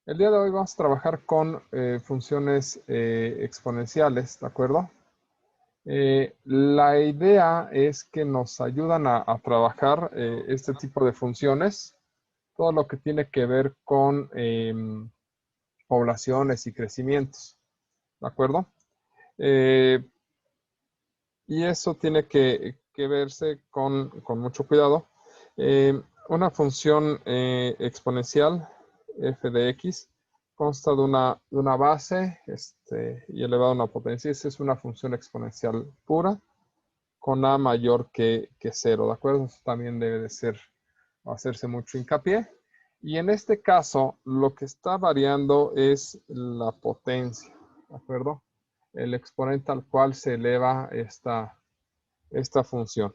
El día de hoy vamos a trabajar con funciones exponenciales, ¿de acuerdo? La idea es que nos ayudan a trabajar este tipo de funciones, todo lo que tiene que ver con poblaciones y crecimientos, ¿de acuerdo? Y eso tiene que verse con mucho cuidado. Una función exponencial, f de x, consta de una base y elevada a una potencia. Esa es una función exponencial pura con a mayor que 0, ¿de acuerdo? Eso también debe de ser, hacerse mucho hincapié. Y en este caso, lo que está variando es la potencia, ¿de acuerdo? El exponente al cual se eleva esta función.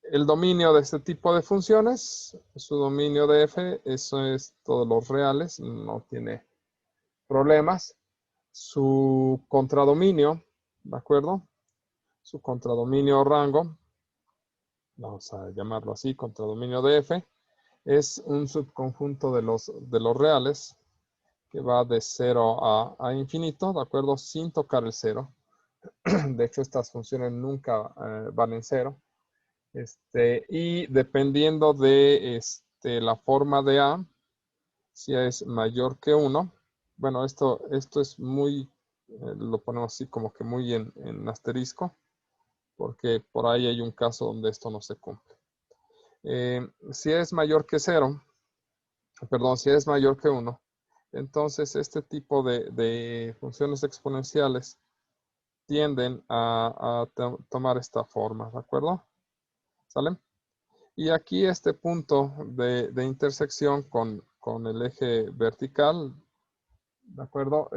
El dominio de este tipo de funciones, su dominio de f, eso es todos los reales, no tiene problemas. Su contradominio, ¿de acuerdo? Su contradominio o rango, vamos a llamarlo así, contradominio de f, es un subconjunto de los reales que va de 0 a infinito, ¿de acuerdo? Sin tocar el 0. De hecho, estas funciones nunca van en 0. Y dependiendo de la forma de A, si A es mayor que 1, bueno, esto es muy, lo ponemos así como que muy en asterisco, porque por ahí hay un caso donde esto no se cumple. Si es mayor que 0, perdón, si es mayor que 1, entonces este tipo de funciones exponenciales tienden a tomar esta forma, ¿de acuerdo? ¿Sale? Y aquí este punto de intersección con el eje vertical, ¿de acuerdo?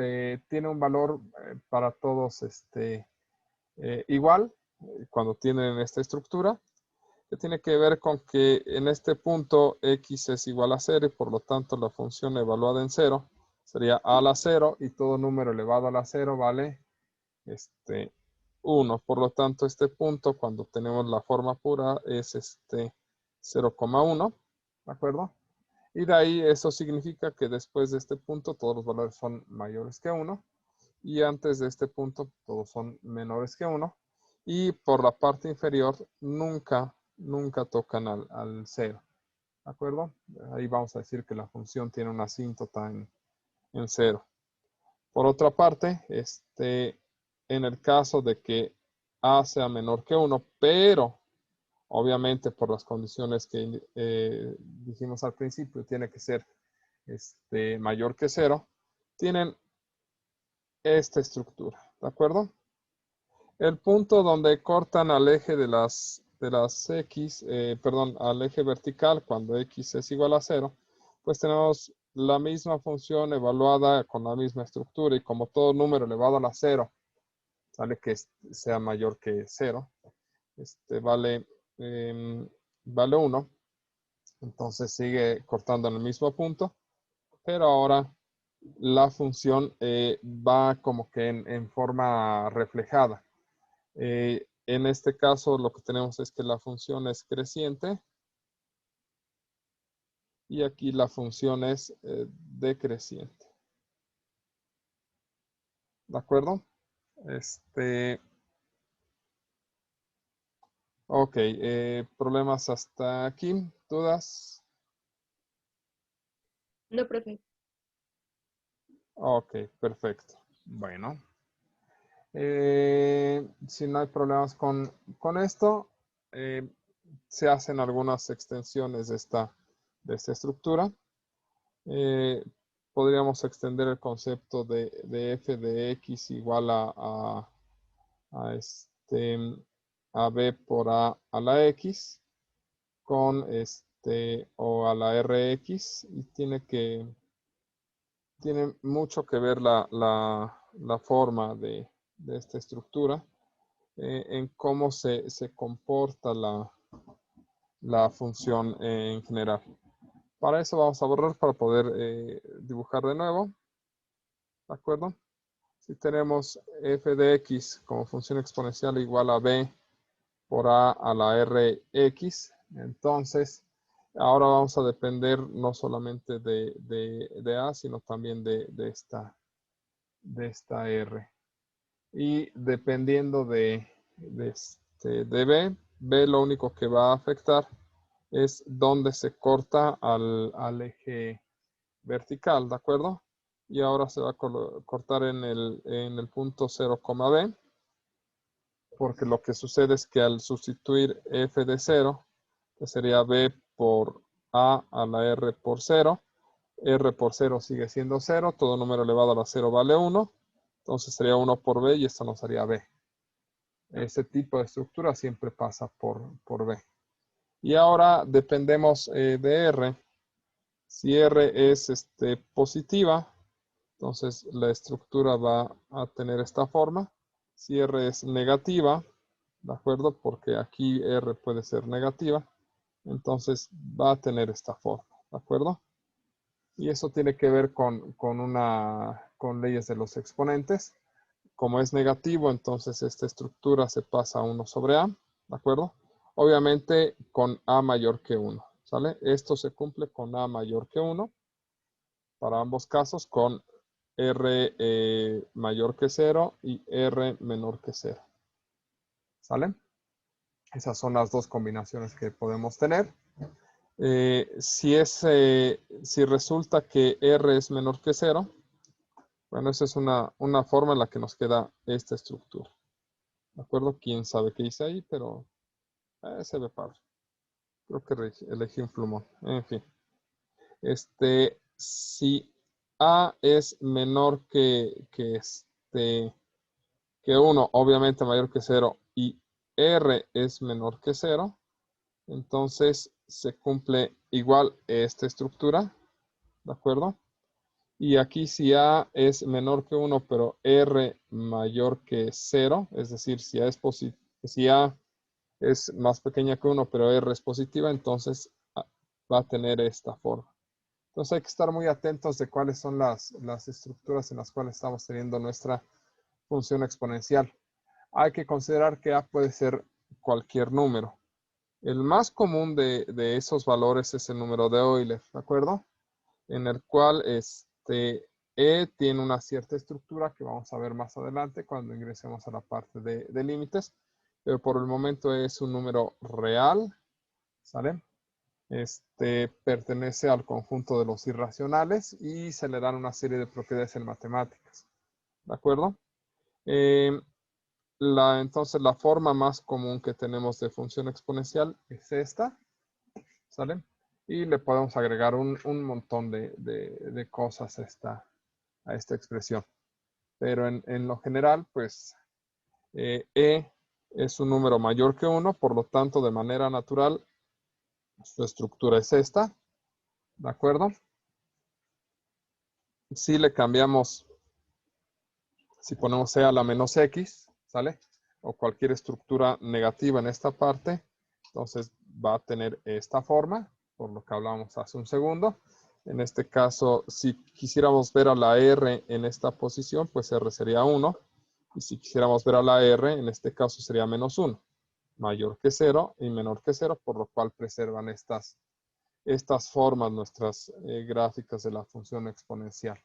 Tiene un valor para todos igual cuando tienen esta estructura, que tiene que ver con que en este punto x es igual a 0 y por lo tanto la función evaluada en 0 sería a a la 0 y todo número elevado a la 0 vale 1. Por lo tanto, este punto, cuando tenemos la forma pura, es 0,1, ¿de acuerdo? Y de ahí eso significa que después de este punto todos los valores son mayores que 1 y antes de este punto todos son menores que 1 y por la parte inferior nunca tocan al 0, ¿de acuerdo? Ahí vamos a decir que la función tiene una asíntota en 0. Por otra parte, en el caso de que A sea menor que 1, pero obviamente por las condiciones que dijimos al principio, tiene que ser mayor que 0, tienen esta estructura, ¿de acuerdo? El punto donde cortan al eje de las X, perdón, al eje vertical cuando X es igual a 0, pues tenemos la misma función evaluada con la misma estructura y como todo número elevado a la 0 sale que sea mayor que 0, vale 1, entonces sigue cortando en el mismo punto, pero ahora la función va como que en forma reflejada. En este caso lo que tenemos es que la función es creciente y aquí la función es decreciente. ¿De acuerdo? Ok, problemas hasta aquí, ¿dudas? No, profe. Ok, perfecto. Bueno, si no hay problemas con esto, se hacen algunas extensiones de esta estructura. Podríamos extender el concepto de f de x igual a, a b por a la x con o a la rx y tiene mucho que ver la forma de esta estructura en cómo se comporta la función en general. Para eso vamos a borrar para poder dibujar de nuevo. ¿De acuerdo? Si tenemos f de x como función exponencial igual a b por a la rx, entonces Ahora vamos a depender no solamente de A, sino también de esta R. Y dependiendo de B, B lo único que va a afectar es dónde se corta al eje vertical, ¿de acuerdo? Y ahora se va a cortar en el punto 0, B, porque lo que sucede es que al sustituir f de 0, que sería b por a la r por 0, r por 0 sigue siendo 0, todo número elevado a la 0 vale 1, entonces sería 1 por b y esto nos daría b. Ese tipo de estructura siempre pasa por b. Y ahora dependemos de r. Si r es positiva, entonces la estructura va a tener esta forma. Si r es negativa, ¿de acuerdo? Porque aquí r puede ser negativa, entonces va a tener esta forma, ¿de acuerdo? Y eso tiene que ver con leyes de los exponentes. Como es negativo, entonces esta estructura se pasa a 1 sobre a, ¿de acuerdo? Obviamente con a mayor que 1, ¿sale? Esto se cumple con a mayor que 1 para ambos casos, con r mayor que 0 y r menor que 0, ¿sale? Esas son las dos combinaciones que podemos tener. Si resulta que r es menor que 0, bueno, esa es una forma en la que nos queda esta estructura. ¿De acuerdo? Quién sabe qué hice ahí, pero se ve padre. Creo que elegí un plumón. En fin. Si A es menor que 1, obviamente mayor que 0, y R es menor que 0, entonces se cumple igual esta estructura, ¿de acuerdo? Y aquí si A es menor que 1, pero R mayor que 0, es decir, si A es más pequeña que 1, pero R es positiva, entonces va a tener esta forma. Entonces hay que estar muy atentos de cuáles son las estructuras en las cuales estamos teniendo nuestra función exponencial. Hay que considerar que A puede ser cualquier número. El más común de esos valores es el número de Euler, ¿de acuerdo? En el cual E tiene una cierta estructura que vamos a ver más adelante cuando ingresemos a la parte de límites, pero por el momento es un número real, ¿sale? Pertenece al conjunto de los irracionales y se le dan una serie de propiedades en matemáticas, ¿de acuerdo? Entonces la forma más común que tenemos de función exponencial es esta, ¿sale? Y le podemos agregar un montón de cosas a esta expresión. Pero en lo general, pues, E es un número mayor que 1, por lo tanto, de manera natural, su estructura es esta, ¿de acuerdo? Si le cambiamos, si ponemos E a la menos X, ¿sale? O cualquier estructura negativa en esta parte, entonces va a tener esta forma, por lo que hablábamos hace un segundo. En este caso, si quisiéramos ver a la R en esta posición, pues R sería 1. Y si quisiéramos ver a la R, en este caso sería menos 1. Mayor que 0 y menor que 0, por lo cual preservan estas formas nuestras gráficas de la función exponencial.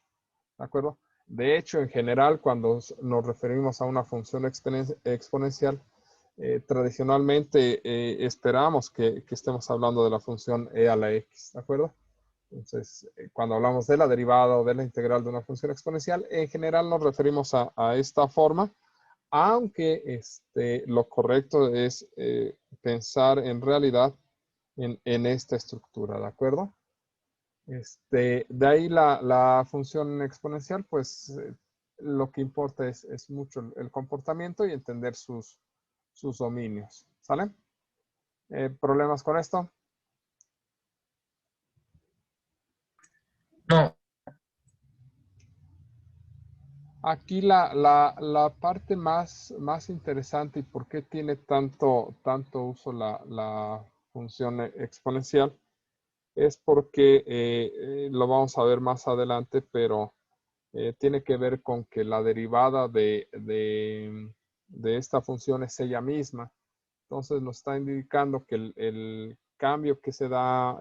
¿De acuerdo? De hecho, en general, cuando nos referimos a una función exponencial, tradicionalmente esperamos que estemos hablando de la función e a la x, ¿de acuerdo? Entonces, cuando hablamos de la derivada o de la integral de una función exponencial, en general nos referimos a esta forma, aunque lo correcto es pensar en realidad en esta estructura, ¿de acuerdo? De ahí la función exponencial, pues lo que importa es mucho el comportamiento y entender sus dominios. ¿Sale? ¿Problemas con esto? No, Aquí la parte más interesante y por qué tiene tanto uso la función exponencial es porque lo vamos a ver más adelante, pero tiene que ver con que la derivada de esta función es ella misma. Entonces nos está indicando que el cambio que se da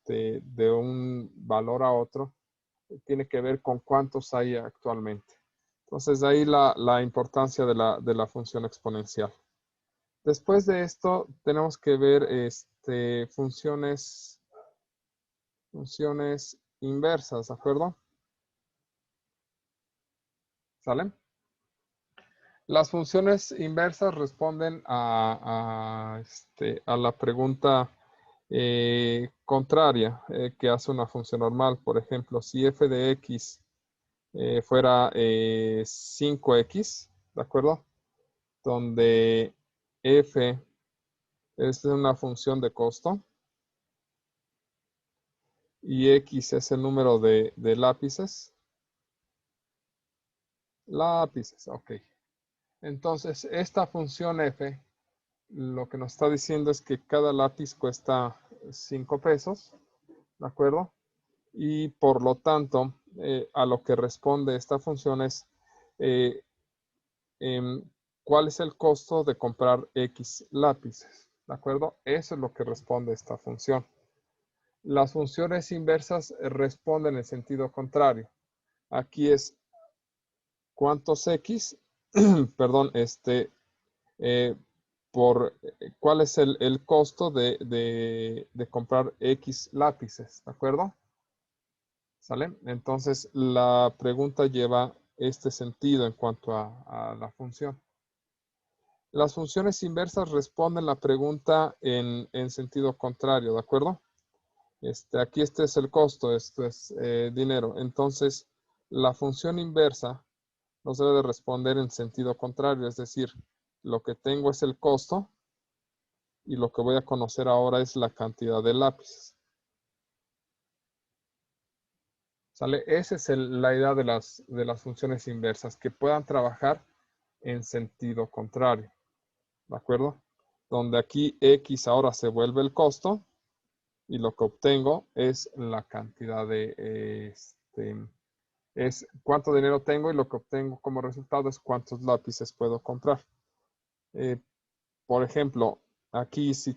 de un valor a otro tiene que ver con cuántos hay actualmente. Entonces, de ahí la importancia de la función exponencial. Después de esto, tenemos que ver funciones inversas, ¿de acuerdo? ¿Sale? Las funciones inversas responden a la pregunta contraria que hace una función normal. Por ejemplo, si f de x fuera 5x, ¿de acuerdo? Donde f es una función de costo y x es el número de lápices. Lápices, ok. Entonces, esta función f lo que nos está diciendo es que cada lápiz cuesta 5 pesos, ¿de acuerdo? Y por lo tanto, a lo que responde esta función es eh, em, cuál es el costo de comprar X lápices, ¿de acuerdo? Eso es lo que responde esta función. Las funciones inversas responden en sentido contrario. Aquí es cuántos X, perdón, eh, por cuál es el costo de comprar X lápices, ¿de acuerdo? ¿Sale? Entonces, la pregunta lleva este sentido en cuanto a la función. Las funciones inversas responden la pregunta en sentido contrario, ¿de acuerdo? Aquí este es el costo, esto es dinero. Entonces, la función inversa nos debe de responder en sentido contrario, es decir, lo que tengo es el costo y lo que voy a conocer ahora es la cantidad de lápices. ¿Sale? Esa es la idea de las funciones inversas, que puedan trabajar en sentido contrario. ¿De acuerdo? Donde aquí X ahora se vuelve el costo y lo que obtengo es la cantidad es cuánto dinero tengo y lo que obtengo como resultado es cuántos lápices puedo comprar. Por ejemplo, aquí si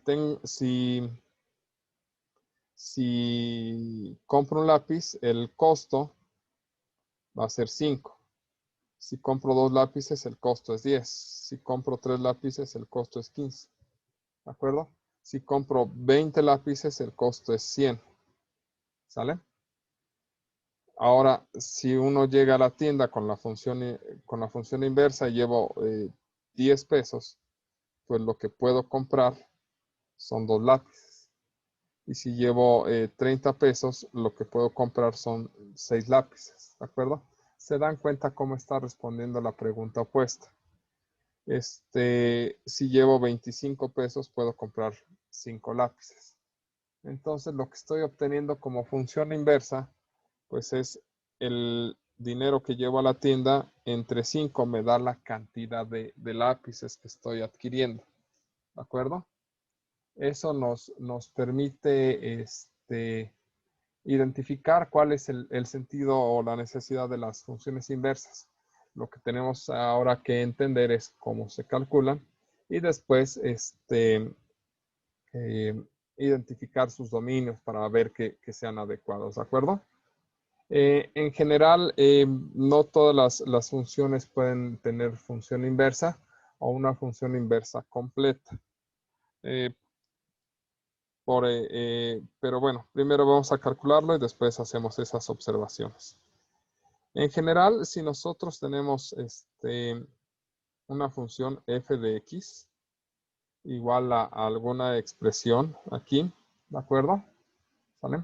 compro un lápiz, el costo va a ser 5. Si compro 2 lápices, el costo es 10. Si compro 3 lápices, el costo es 15. ¿De acuerdo? Si compro 20 lápices, el costo es 100. ¿Sale? Ahora, si uno llega a la tienda con la función inversa y llevo 10 pesos, pues lo que puedo comprar son 2 lápices. Y si llevo 30 pesos, lo que puedo comprar son 6 lápices. ¿De acuerdo? Se dan cuenta cómo está respondiendo la pregunta opuesta. Si llevo 25 pesos, puedo comprar 5 lápices. Entonces, lo que estoy obteniendo como función inversa, pues es el dinero que llevo a la tienda, entre 5 me da la cantidad de lápices que estoy adquiriendo. ¿De acuerdo? Eso nos permite identificar cuál es el sentido o la necesidad de las funciones inversas. Lo que tenemos ahora que entender es cómo se calculan y después identificar sus dominios para ver que sean adecuados, ¿de acuerdo? En general, no todas las funciones pueden tener función inversa o una función inversa completa. Pero bueno, primero vamos a calcularlo y después hacemos esas observaciones. En general, si nosotros tenemos una función f de x igual a alguna expresión aquí, ¿de acuerdo? ¿Vale?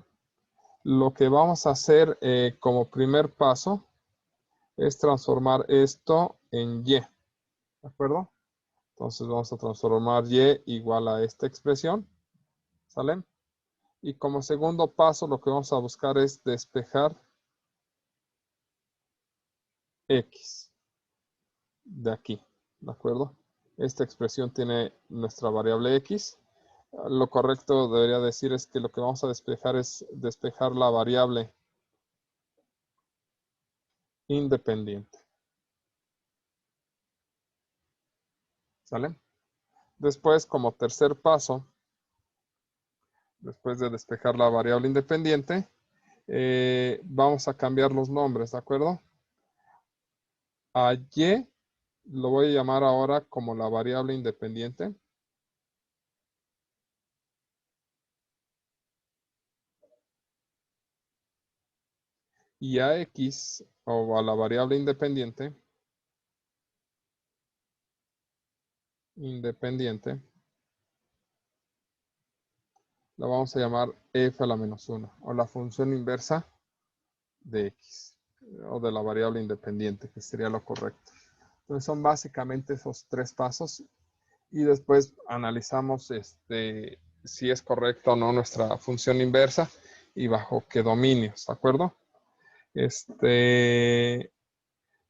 Lo que vamos a hacer como primer paso es transformar esto en y, ¿de acuerdo? Entonces vamos a transformar y igual a esta expresión, ¿sale? Y como segundo paso lo que vamos a buscar es despejar x de aquí, ¿de acuerdo? Esta expresión tiene nuestra variable x. Lo correcto debería decir es que lo que vamos a despejar es despejar la variable independiente. ¿Sale? Después, como tercer paso, después de despejar la variable independiente, vamos a cambiar los nombres, ¿de acuerdo? A y lo voy a llamar ahora como la variable independiente. Y a x, o a la variable independiente, la vamos a llamar f a la menos 1, o la función inversa de x, o de la variable independiente, que sería lo correcto. Entonces son básicamente esos tres pasos, y después analizamos si es correcta o no nuestra función inversa y bajo qué dominios, ¿de acuerdo?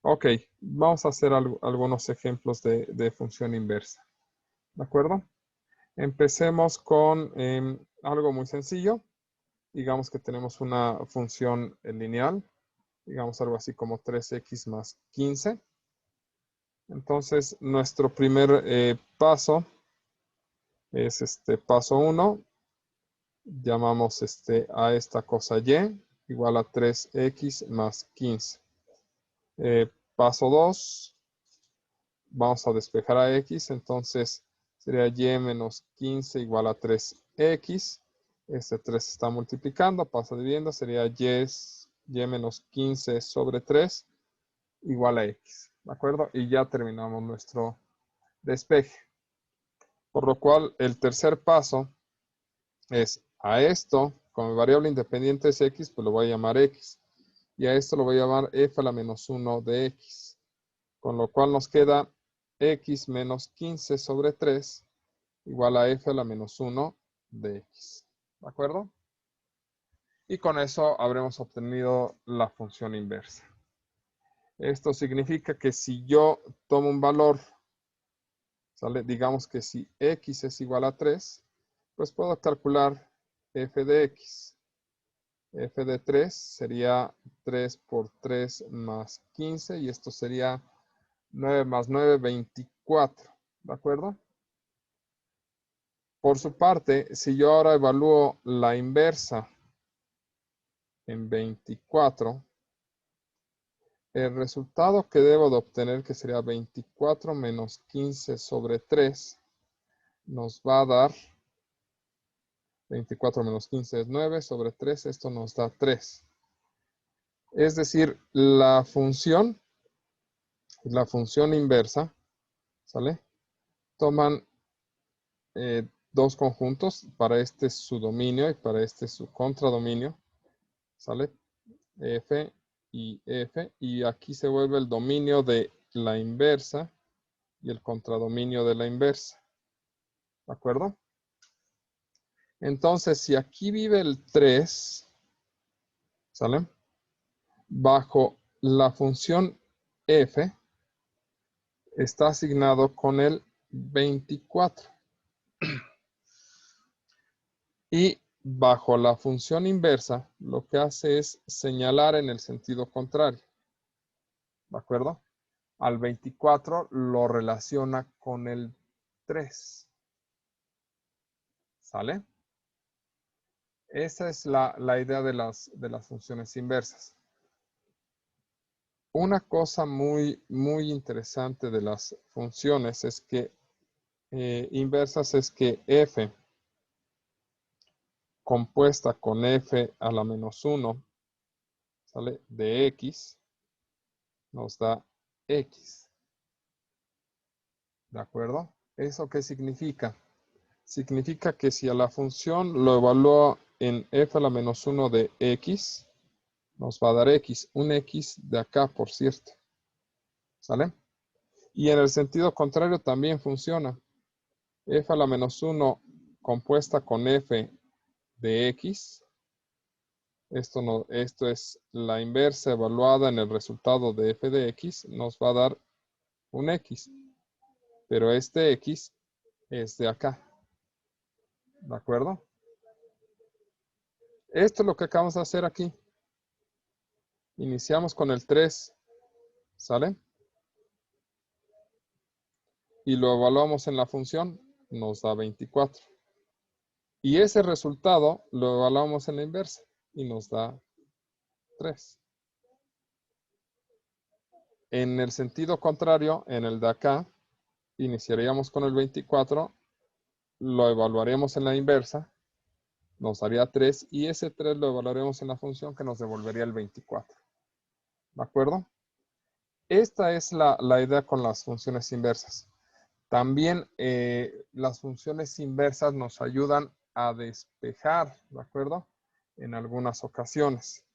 Ok, vamos a hacer algunos ejemplos de función inversa, ¿de acuerdo? Empecemos con algo muy sencillo. Digamos que tenemos una función lineal, digamos algo así como 3x más 15. Entonces, nuestro primer paso es paso 1. Llamamos a esta cosa y igual a 3x más 15. Paso 2, vamos a despejar a x, entonces sería y menos 15 igual a 3x. Este 3 está multiplicando, pasa dividiendo, sería y menos 15 sobre 3 igual a x, ¿de acuerdo? Y ya terminamos nuestro despeje. Por lo cual, el tercer paso es a esto, como mi variable independiente es x, pues lo voy a llamar x. Y a esto lo voy a llamar f a la menos 1 de x. Con lo cual nos queda x menos 15 sobre 3 igual a f a la menos 1 de x. ¿De acuerdo? Y con eso habremos obtenido la función inversa. Esto significa que si yo tomo un valor, ¿sale? Digamos que si x es igual a 3, pues puedo calcular f de x. F de 3 sería 3 por 3 más 15 y esto sería 9 más 9, 24. ¿De acuerdo? Por su parte, si yo ahora evalúo la inversa en 24, el resultado que debo de obtener, que sería 24 menos 15 sobre 3, nos va a dar 24 menos 15 es 9 sobre 3, esto nos da 3. Es decir, la función inversa, ¿sale? Toman dos conjuntos, para este su dominio y para este su contradominio, ¿sale? F y F, y aquí se vuelve el dominio de la inversa y el contradominio de la inversa, ¿de acuerdo? Entonces, si aquí vive el 3, ¿sale? Bajo la función F está asignado con el 24. Y bajo la función inversa, lo que hace es señalar en el sentido contrario. ¿De acuerdo? Al 24 lo relaciona con el 3. ¿Sale? Esa es la idea de las funciones inversas. Una cosa muy, muy interesante de las funciones es que inversas es que f compuesta con f a la menos 1, ¿sale? De x, nos da x. ¿De acuerdo? ¿Eso qué significa? Significa que si a la función lo evalúo en f a la menos 1 de x, nos va a dar x. Un x de acá, por cierto. ¿Sale? Y en el sentido contrario también funciona. F a la menos 1 compuesta con f de x. Esto es la inversa evaluada en el resultado de f de x. Nos va a dar un x. Pero este x es de acá. ¿De acuerdo? Esto es lo que acabamos de hacer aquí. Iniciamos con el 3. ¿Sale? Y lo evaluamos en la función. Nos da 24. Y ese resultado lo evaluamos en la inversa y nos da 3. En el sentido contrario, en el de acá, iniciaríamos con el 24, lo evaluaremos en la inversa, nos daría 3 y ese 3 lo evaluaremos en la función que nos devolvería el 24. ¿De acuerdo? Esta es la idea con las funciones inversas. También las funciones inversas nos ayudan a despejar, ¿de acuerdo? En algunas ocasiones.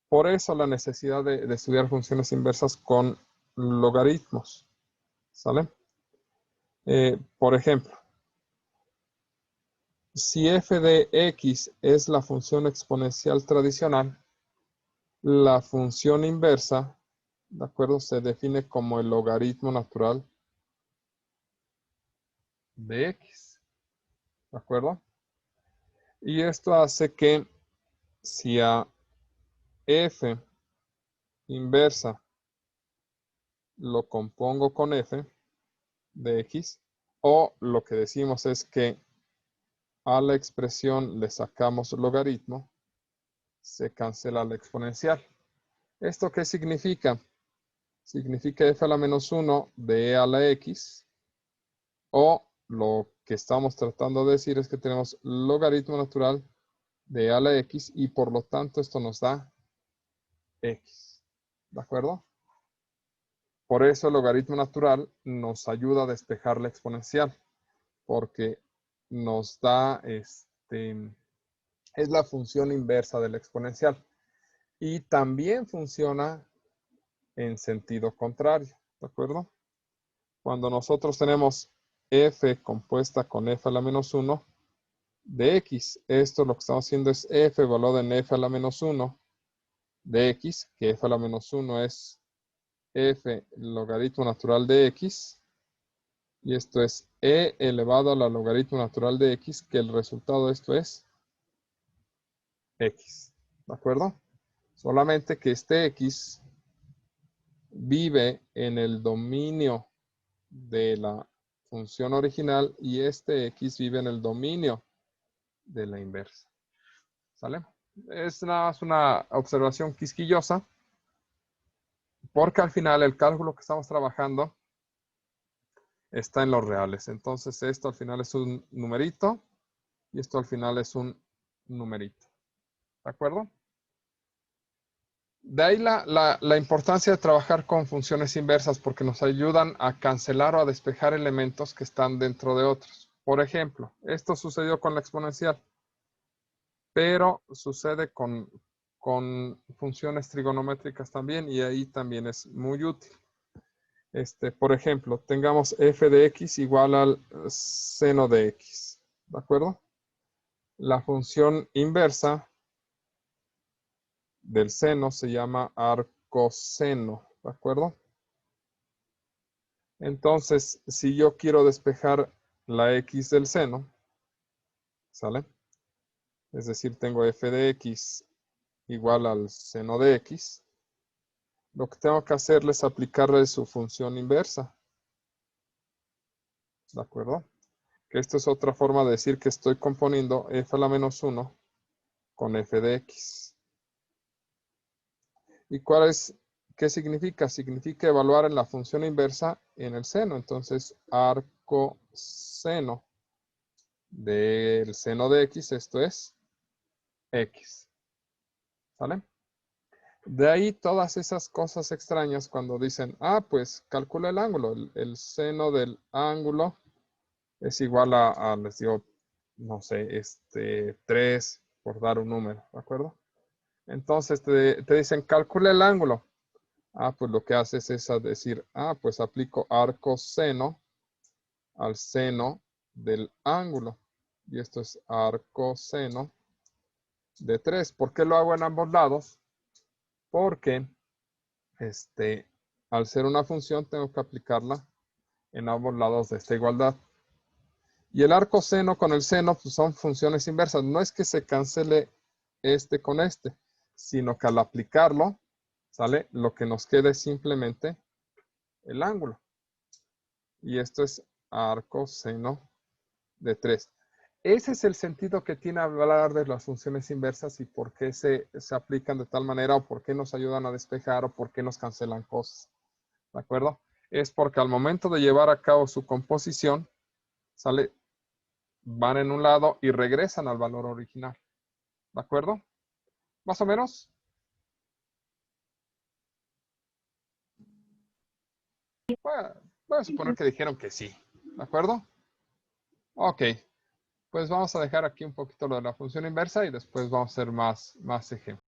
Por eso la necesidad de estudiar funciones inversas con logaritmos, ¿sale? Por ejemplo, si f de x es la función exponencial tradicional, la función inversa, ¿de acuerdo? Se define como el logaritmo natural de x, ¿de acuerdo? Y esto hace que si a f inversa lo compongo con f de x, o lo que decimos es que a la expresión le sacamos logaritmo, se cancela la exponencial. ¿Esto qué significa? Significa f a la menos 1 de e a la x, o lo que estamos tratando de decir es que tenemos logaritmo natural de e a la x y por lo tanto esto nos da x. ¿De acuerdo? Por eso el logaritmo natural nos ayuda a despejar la exponencial, porque nos da, es la función inversa de la exponencial. Y también funciona en sentido contrario, ¿de acuerdo? Cuando nosotros tenemos f compuesta con f a la menos 1 de x, esto lo que estamos haciendo es f evaluado en f a la menos 1 de x, que f a la menos 1 es f logaritmo natural de x, y esto es e elevado a la logaritmo natural de x, que el resultado de esto es x, ¿de acuerdo? Solamente que este x vive en el dominio de la función original y este x vive en el dominio de la inversa. ¿Sale? Es nada más una observación quisquillosa, porque al final el cálculo que estamos trabajando está en los reales. Entonces esto al final es un numerito y esto al final es un numerito. ¿De acuerdo? De ahí la importancia de trabajar con funciones inversas, porque nos ayudan a cancelar o a despejar elementos que están dentro de otros. Por ejemplo, esto sucedió con la exponencial, pero sucede con funciones trigonométricas también, y ahí también es muy útil. Por ejemplo, tengamos f de x igual al seno de x, ¿de acuerdo? La función inversa del seno se llama arcoseno, ¿de acuerdo? Entonces, si yo quiero despejar la x del seno, ¿sale? Es decir, tengo f de x igual al seno de x. Lo que tengo que hacerle es aplicarle su función inversa, ¿de acuerdo? Que esto es otra forma de decir que estoy componiendo f a la menos 1 con f de x. ¿Y qué significa? Significa evaluar en la función inversa en el seno. Entonces, arcoseno del seno de x, esto es x. ¿Sale? De ahí todas esas cosas extrañas cuando dicen, pues calcula el ángulo. El seno del ángulo es igual les digo, no sé, 3, por dar un número, ¿de acuerdo? Entonces te dicen, calcula el ángulo. Pues lo que haces es decir, pues aplico arcoseno al seno del ángulo. Y esto es arcoseno de 3. ¿Por qué lo hago en ambos lados? Porque al ser una función tengo que aplicarla en ambos lados de esta igualdad. Y el arcoseno con el seno pues son funciones inversas. No es que se cancele este con este, sino que al aplicarlo, ¿sale? Lo que nos queda es simplemente el ángulo. Y esto es arcoseno de 3. ese es el sentido que tiene hablar de las funciones inversas y por qué se aplican de tal manera o por qué nos ayudan a despejar o por qué nos cancelan cosas. ¿De acuerdo? Es porque al momento de llevar a cabo su composición, van en un lado y regresan al valor original. ¿De acuerdo? ¿Más o menos? Bueno, voy a suponer que dijeron que sí. ¿De acuerdo? Ok. Pues vamos a dejar aquí un poquito lo de la función inversa y después vamos a hacer más ejemplos.